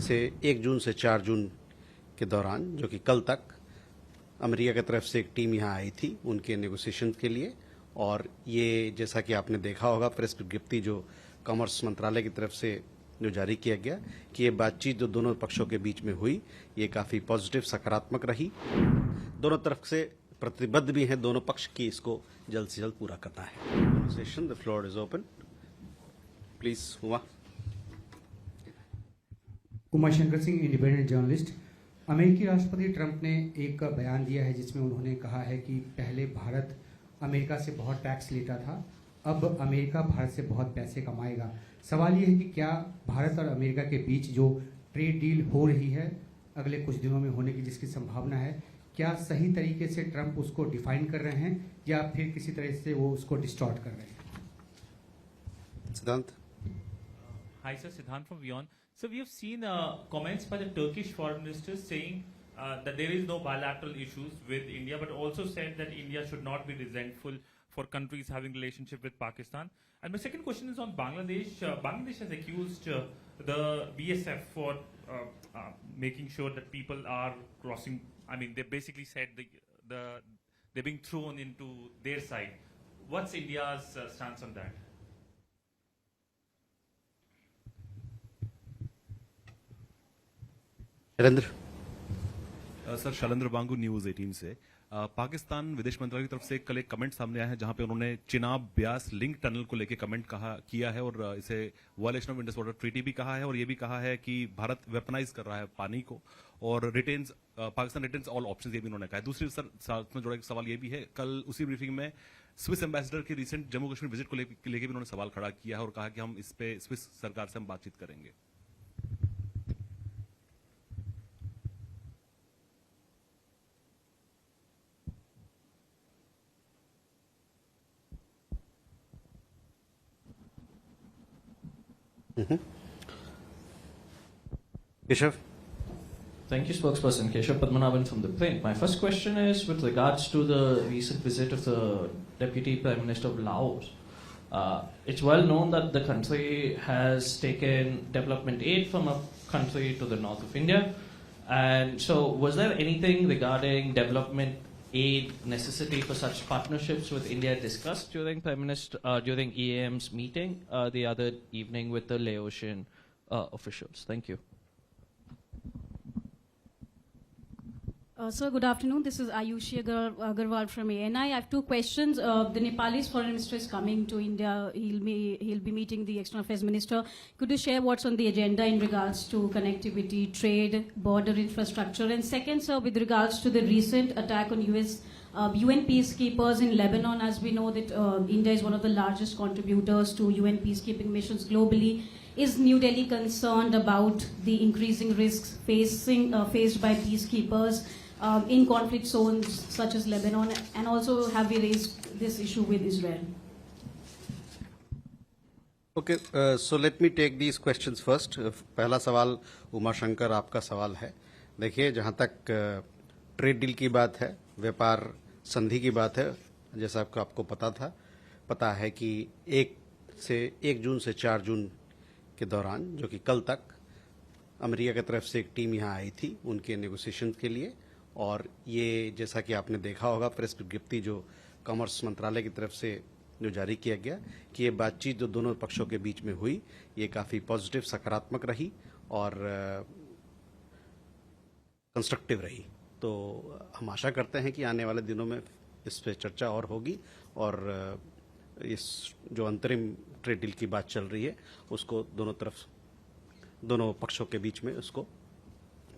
से 1 जून से 4 जून के दौरान, जो कि कल तक, अमेरिका की तरफ से एक टीम यहाँ आई थी उनके नेगोशिएशन के लिए। और ये जैसा कि आपने देखा होगा प्रेस विज्ञप्ति जो कॉमर्स मंत्रालय की तरफ से जो जारी किया गया कि ये बातचीत जो दोनों पक्षों के बीच में हुई ये काफ़ी पॉजिटिव, सकारात्मक रही। दोनों तरफ से प्रतिबद्ध भी हैं दोनों पक्ष की इसको जल्द से जल्द पूरा करना है। Session, the floor is open, please. Umashankar Singh, independent journalist. अमेरिकी राष्ट्रपति ट्रंप ने एक बयान दिया है जिसमें उन्होंने कहा है कि पहले भारत अमेरिका से बहुत टैक्स लेता था, अब अमेरिका भारत से बहुत पैसे कमाएगा। सवाल ये है कि क्या भारत और अमेरिका के बीच जो ट्रेड डील हो रही है अगले कुछ दिनों में होने की जिसकी संभावना है, क्या सही तरीके से ट्रंप उसको डिफाइन कर रहे हैं या फिर किसी तरह से वो उसको डिस्टॉर्ट कर रहे हैं? सिद्धांत। Hi sir, Siddhant from WION. So we have seen comments by the Turkish foreign minister saying that there is no bilateral issues with India, but also said that India should not be resentful for countries having relationship with Pakistan. And my second question is on Bangladesh. Bangladesh has accused the BSF for making sure that people are crossing. I mean, they basically said they're being thrown into their side. What's India's stance on that? Sir, Shailendra Bangu, news 18 से। पाकिस्तान विदेश मंत्रालय की तरफ से कल एक comment सामने आया है जहां पे उन्होंने चिनाब ब्यास लिंक टनल को लेकर कमेंट किया है और इसे violation of Indus water treaty भी कहा है और ये भी कहा है कि भारत वेपनाइज कर रहा है पानी को और पाकिस्तान रिटेन्स ऑल ऑप्शंस, ये भी उन्होंने कहा है। दूसरी सर साथ में जुड़ा एक सवाल ये भी है, कल उसी ब्रीफिंग में स्विस एम्बेसडर की रिसेंट जम्मू कश्मीर विजिट को लेकर भी उन्होंने सवाल खड़ा किया है और कहा कि हम इस पे स्विस सरकार से हम बातचीत करेंगे। Keshav. Thank you, spokesperson. Keshav Padmanabhan from The Print. My first question is with regards to the recent visit of the Deputy Prime Minister of Laos. It's well known that the country has taken development aid from a country to the north of India. And so was there anything regarding development aid necessity for such partnerships with India discussed during during EAM's meeting the other evening with the Laotian officials? Thank you. Sir, good afternoon. This is Ayushi Agarwal from ANI. I have two questions. The Nepalese foreign minister is coming to India. He'll be meeting the external affairs minister. Could you share what's on the agenda in regards to connectivity, trade, border infrastructure? And second, sir, with regards to the recent attack on UN peacekeepers in Lebanon, as we know that India is one of the largest contributors to UN peacekeeping missions globally. Is New Delhi concerned about the increasing risks faced by peacekeepers in conflict zones such as Lebanon, and also have we raised this issue with Israel? Okay, so let me take these questions first. पहला सवाल उमाशंकर आपका सवाल है। देखिए, जहाँ तक trade deal की बात है, व्यापार संधि की बात है, जैसा आपको पता है कि 1 जून से 4 जून के दौरान, जो कि कल तक, अमेरिका की तरफ से एक टीम यहाँ आई थी उनके नेगोशिएशन के लिए। और ये जैसा कि आपने देखा होगा प्रेस विज्ञप्ति जो कॉमर्स मंत्रालय की तरफ से जो जारी किया गया कि ये बातचीत जो दोनों पक्षों के बीच में हुई ये काफ़ी पॉजिटिव, सकारात्मक रही और कंस्ट्रक्टिव रही। तो हम आशा करते हैं कि आने वाले दिनों में इस पर चर्चा और होगी और इस जो अंतरिम ट्रेड डील की बात चल रही है उसको दोनों पक्षों के बीच में उसको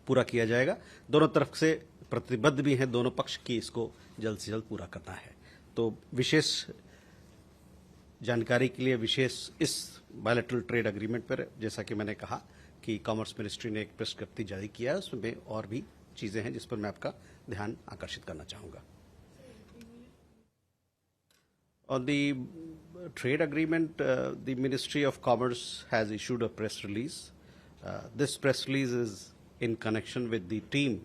पूरा किया जाएगा। दोनों तरफ से प्रतिबद्ध भी हैं दोनों पक्ष की इसको जल्द से जल्द पूरा करना है। तो विशेष जानकारी के लिए इस बायलैटरल ट्रेड एग्रीमेंट पर जैसा कि मैंने कहा कि कॉमर्स मिनिस्ट्री ने एक प्रेस विज्ञप्ति जारी किया है, उसमें और भी चीजें हैं जिस पर मैं आपका ध्यान आकर्षित करना चाहूंगा। On the trade agreement, the Ministry of Commerce has issued a press release. This press release is in connection with the team,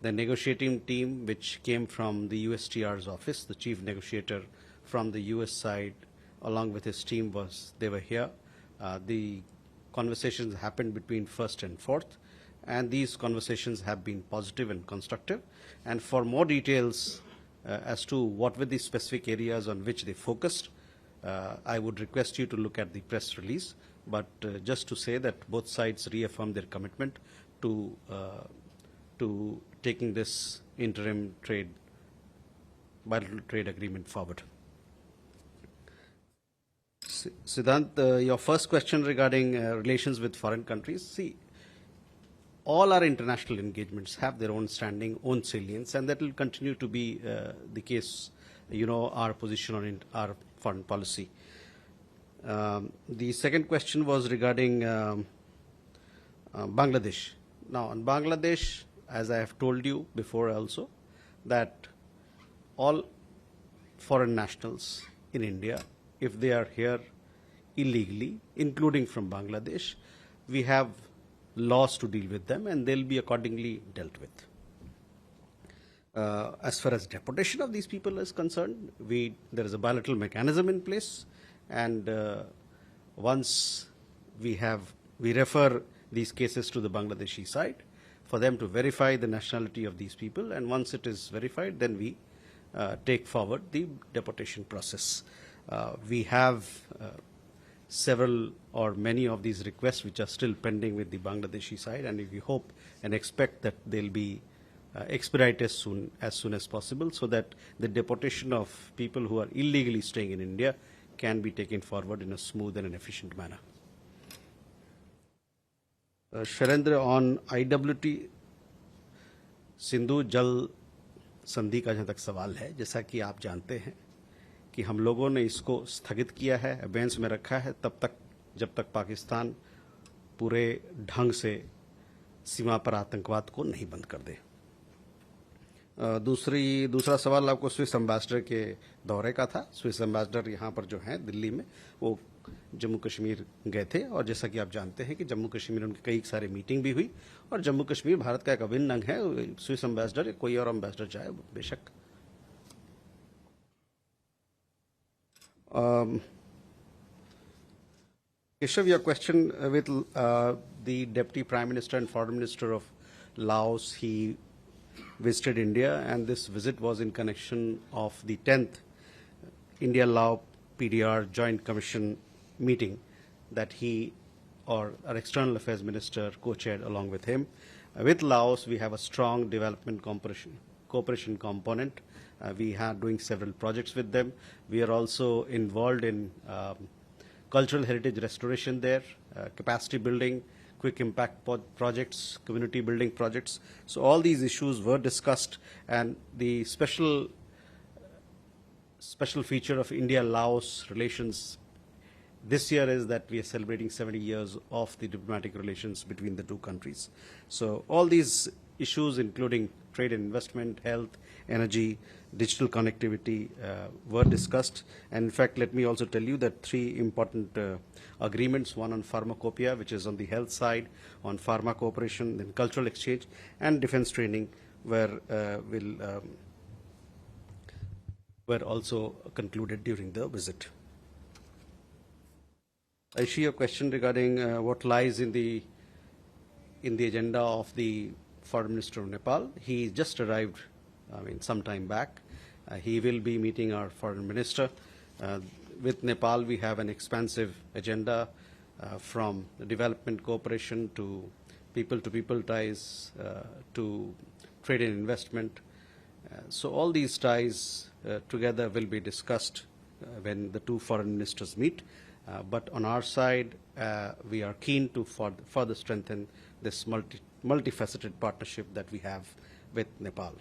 the negotiating team which came from the USTR's office. The chief negotiator from the US side along with his team they were here. The conversations happened between 1st and 4th, and these conversations have been positive and constructive. And for more details as to what were the specific areas on which they focused, I would request you to look at the press release. But just to say that both sides reaffirmed their commitment to taking this interim bilateral trade agreement forward. Siddhant, your first question regarding relations with foreign countries. See, all our international engagements have their own standing, own salience, and that will continue to be the case. You know our position on our foreign policy. The second question was regarding Bangladesh. Now, on Bangladesh, as I have told you before also, that all foreign nationals in India, if they are here illegally, including from Bangladesh, we have laws to deal with them, and they'll be accordingly dealt with. As far as deportation of these people is concerned, there is a bilateral mechanism in place, and once we refer these cases to the Bangladeshi side for them to verify the nationality of these people, and once it is verified, then we take forward the deportation process. We have several or many of these requests which are still pending with the Bangladeshi side, and we hope and expect that they'll be expedited as soon as possible, so that the deportation of people who are illegally staying in India can be taken forward in a smooth and an efficient manner. Shailendra, on IWT Sindhu जल संधि का जहाँ तक सवाल है, जैसा कि आप जानते हैं कि हम लोगों ने इसको स्थगित किया है, अबेंस में रखा है तब तक जब तक पाकिस्तान पूरे ढंग से सीमा पर आतंकवाद को नहीं बंद कर दे। दूसरा सवाल आपको स्विस एम्बेसडर के दौरे का था। स्विस एम्बेसडर यहाँ पर जो हैं दिल्ली में, वो जम्मू कश्मीर गए थे, और जैसा कि आप जानते हैं कि जम्मू कश्मीर उनकी कई सारे मीटिंग भी हुई, और जम्मू कश्मीर भारत का एक अभिन्न अंग है। स्विस एम्बेसडर या कोई और एम्बेसडर चाहे बेशक। Keshav, your question with the Deputy Prime Minister and Foreign Minister of Laos, he visited India, and this visit was in connection of the 10th India-Laos PDR Joint Commission meeting that he or our External Affairs Minister co-chaired along with him. With Laos, we have a strong development cooperation component. We are doing several projects with them. We are also involved in cultural heritage restoration there, capacity building, quick impact projects, community building projects. So all these issues were discussed, and the special feature of India-Laos relations this year is that we are celebrating 70 years of the diplomatic relations between the two countries. So all these issues, including trade and investment, health, energy, digital connectivity, were discussed. And in fact, let me also tell you that 3 important agreements, one on pharmacopoeia, which is on the health side, on pharma cooperation, then cultural exchange, and defense training, were also concluded during the visit. I see a question regarding what lies in the agenda of the Foreign Minister of Nepal. He just arrived, some time back. He will be meeting our Foreign Minister. With Nepal, we have an expansive agenda from development cooperation to people-to-people ties to trade and investment. So all these ties together will be discussed when the two foreign ministers meet. But on our side, we are keen to further strengthen this multifaceted partnership that we have with Nepal.